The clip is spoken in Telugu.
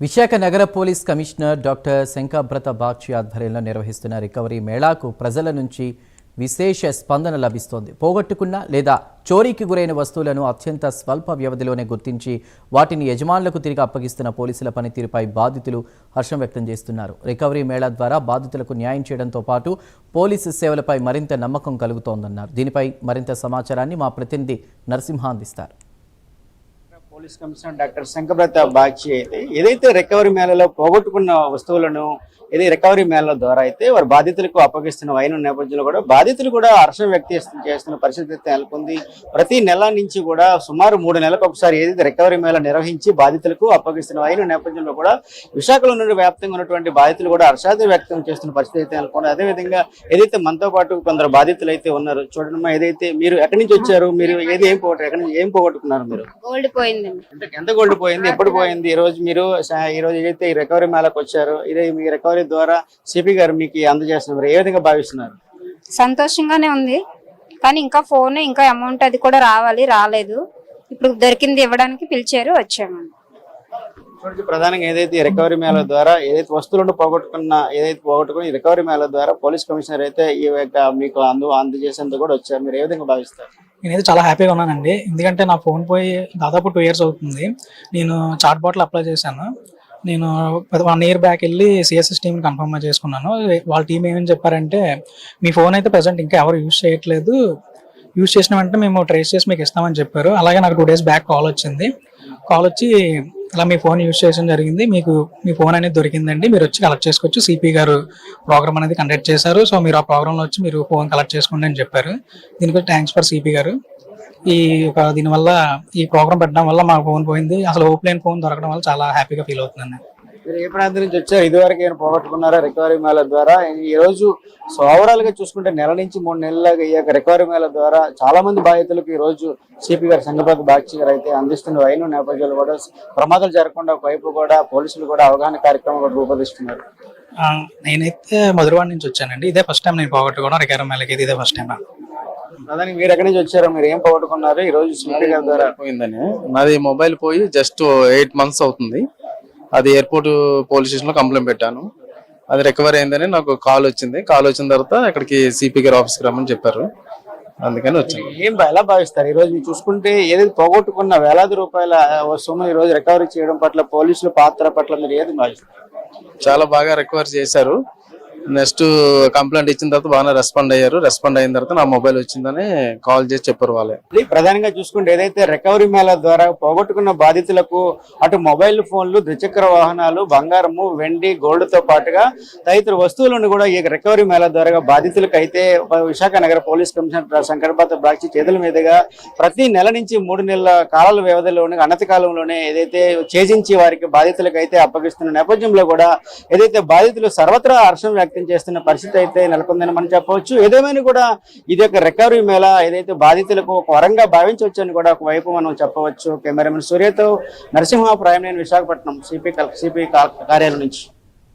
విశాఖ నగర police commissioner doctor Shankhabrata Bagchi ఆధ్వర్యంలో నిర్వహిస్తున్న రికవరీ మేళాకు ప్రజల నుంచి విశేష స్పందన లభిస్తోంది. పోగొట్టుకున్న లేదా చోరీకి గురైన వస్తువులను అత్యంత స్వల్ప వ్యవధిలోనే గుర్తించి వాటిని యజమానులకు తిరిగి అప్పగిస్తున్న పోలీసుల పనితీరుపై బాధితులు హర్షం వ్యక్తం చేస్తున్నారు. రికవరీ మేళా ద్వారా బాధితులకు న్యాయం చేయడంతో పాటు పోలీసు సేవలపై మరింత నమ్మకం కలుగుతోందన్నారు. దీనిపై మరింత సమాచారాన్ని మా ప్రతినిధి నరసింహ అందిస్తారు. Police commissioner doctor Shankhabrata Bagchi అయితే ఏదైతే రికవరీ మేళలో పోగొట్టుకున్న వస్తువులను రికవరీ మేళ ద్వారా అయితే వారు బాధితులకు అప్పగిస్తున్న వైన నేపథ్యంలో కూడా బాధితులు కూడా హర్షం వ్యక్తం చేస్తున్న పరిస్థితి అయితే నెలకొంది. ప్రతి నెల నుంచి కూడా సుమారు 3 నెలలకు ఒకసారి ఏదైతే రికవరీ మేళ నిర్వహించి బాధితులకు అప్పగిస్తున్న వైన నేపథ్యంలో కూడా విశాఖలో నుండి వ్యాప్తంగా ఉన్నటువంటి బాధితులు కూడా హర్షాన్ని వ్యక్తం చేస్తున్న పరిస్థితి అయితే నెలకొంది. అదేవిధంగా ఏదైతే మనతో పాటు కొందరు బాధితులు అయితే ఉన్నారు. చూడండి, ఏదైతే మీరు ఎక్కడి నుంచి వచ్చారు, మీరు ఏం పోగొట్టుకున్నారు? మీరు గోల్డ్ పోయింది. ఎంత గోల్డ్ పోయింది, ఎప్పుడు పోయింది? ఈ రోజు ఏదైతే ఈ రికవరీ మేళకు వచ్చారు, ఇదే మీ రికవరీ ద్వారా సిపి గారు మీకు అందజేస్తున్నారు, ఏ విధంగా భావిస్తున్నారు? సంతోషంగానే ఉంది, కానీ ఇంకా ఫోన్ ఇంకా అమౌంట్ అది కూడా రాలేదు. ఇప్పుడు దొరికింది ఇవ్వడానికి పిలిచారు, వచ్చాము. ప్రధానంగా ఏదైతే రికవరీ మేళ ద్వారా ఏదైతే వస్తువులను పోగొట్టుకుని రికవరీ మేళ ద్వారా పోలీస్ కమిషనర్ అయితే మీకు అందజేసేందుకు కూడా వచ్చారు. మీరు ఏ విధంగా భావిస్తారు? నేనైతే చాలా హ్యాపీగా ఉన్నానండి. ఎందుకంటే నా ఫోన్ పోయి దాదాపు 2 years అవుతుంది. నేను చాట్ బాట్లో అప్లై చేశాను. నేను 1 year బ్యాక్ వెళ్ళి సిఎస్ఎస్ టీమ్ కన్ఫర్మ్ చేసుకున్నాను. వాళ్ళ టీం ఏమని చెప్పారంటే, మీ ఫోన్ అయితే ప్రజెంట్ ఇంకా ఎవరు యూజ్ చేయట్లేదు, యూజ్ చేసిన వెంటనే మేము ట్రేస్ చేసి మీకు ఇస్తామని చెప్పారు. అలాగే నాకు 2 days బ్యాక్ కాల్ వచ్చి ఇలా మీ ఫోన్ యూజ్ చేయడం జరిగింది, మీకు మీ ఫోన్ అనేది దొరికిందండి, మీరు వచ్చి కలెక్ట్ చేసుకోవచ్చు. సిపి గారు ప్రోగ్రామ్ అనేది కండక్ట్ చేశారు. సో మీరు ఆ ప్రోగ్రాంలో వచ్చి మీరు ఫోన్ కలెక్ట్ చేసుకోండి అని చెప్పారు. దీనికి థ్యాంక్స్ ఫర్ సిపి గారు. దీనివల్ల ఈ ప్రోగ్రామ్ పెట్టడం వల్ల మా ఫోన్ పోయింది. అసలు ఓపెన్ ఫోన్ దొరకడం వల్ల చాలా హ్యాపీగా ఫీల్ అవుతున్నాను. మీరు ఏ ప్రాంతం నుంచి వచ్చారు? ఇదివరకు ఏమైనా పోగొట్టుకున్నారా రికవరీ మేళ ద్వారా? ఈ రోజు ఓవరాల్ గా చూసుకుంటే నెల నుంచి 3 నెలలుగా అయ్యాక రికవరీ మేళ ద్వారా చాలా మంది బాధితులకు ఈ రోజు సిపి గారు శంకబ్రత బాగ్చి గారు అయితే అందిస్తున్న వైన నేపథ్యంలో కూడా ప్రమాదాలు జరగకుండా ఒకవైపు కూడా పోలీసులు కూడా అవగాహన కార్యక్రమం కూడా రూపొందిస్తున్నారు. నేనైతే మధురవాడ నుంచి వచ్చానండి. ఇదే ఫస్ట్ టైం నేను పోగొట్టుకోవడం రికవరీ మేళకి. ఇదే ఫస్ట్ టైం. ప్రధాని మీరు ఎక్కడి నుంచి వచ్చారో, మీరు ఏం పోగొట్టుకున్నారు ఈ రోజు సిపి గారి ద్వారా? పోయిందని నాది మొబైల్ పోయి జస్ట్ 8 months అవుతుంది. అది ఎయిర్పోర్ట్ పోలీస్ స్టేషన్ లో కంప్లైంట్ పెట్టాను. అది రికవరీ అయిందని నాకు కాల్ వచ్చింది. కాల్ వచ్చిన తర్వాత ఇక్కడికి సిపి గారి ఆఫీస్కి రమ్మని చెప్పారు, అందుకని వచ్చాను. ఎలా భావిస్తారు? ఈ రోజు మీరు చూసుకుంటే ఏదైతే పోగొట్టుకున్న వేలాది రూపాయల సొమ్ము ఈ రోజు రికవరీ చేయడం పట్ల పోలీసుల పాత్ర పట్ల మీరు ఏది భావిస్తారు? చాలా బాగా రికవరీ చేశారు. నెక్స్ట్ కంప్లైంట్ ఇచ్చిన తర్వాత బాగా రెస్పాండ్ అయ్యారు. రెస్పాండ్ అయిన తర్వాత నా మొబైల్ వచ్చిందని కాల్ చేసి చెప్పారు వాళ్ళే. ప్రధానంగా చూసుకుంటే ఏదైతే రికవరీ మేళ ద్వారా పోగొట్టుకున్న బాధితులకు అటు మొబైల్ ఫోన్లు, ద్విచక్ర వాహనాలు, బంగారము, వెండి, గోల్డ్ తో పాటుగా తదితర వస్తువులను కూడా ఈ రికవరీ మేళ ద్వారా బాధితులకు అయితే విశాఖ నగర పోలీస్ కమిషనర్ శంకబ్రత బాగ్చి చేతుల మీదుగా ప్రతి నెల నుంచి 3 నెలల కాలాల వ్యవధిలోనే అనతి కాలంలోనే ఏదైతే ఛేదించి వారికి బాధితులకు అయితే అప్పగిస్తున్న నేపథ్యంలో కూడా ఏదైతే బాధితులు సర్వత్రా హర్షం వ్యక్తం చేస్తున్న పరిస్థితి అయితే నెలకొందని మనం చెప్పవచ్చు. ఏదేమైనా కూడా ఇది ఒక రికవరీ మేళ ఏదైతే బాధితులకు ఒక వరంగా భావించవచ్చు అని కూడా ఒకవైపు మనం చెప్పవచ్చు. కెమెరామెన్ సూర్యతో నరసింహ, ప్రైమ్ 9 విశాఖపట్నం, సిపి కార్యాలయం నుంచి.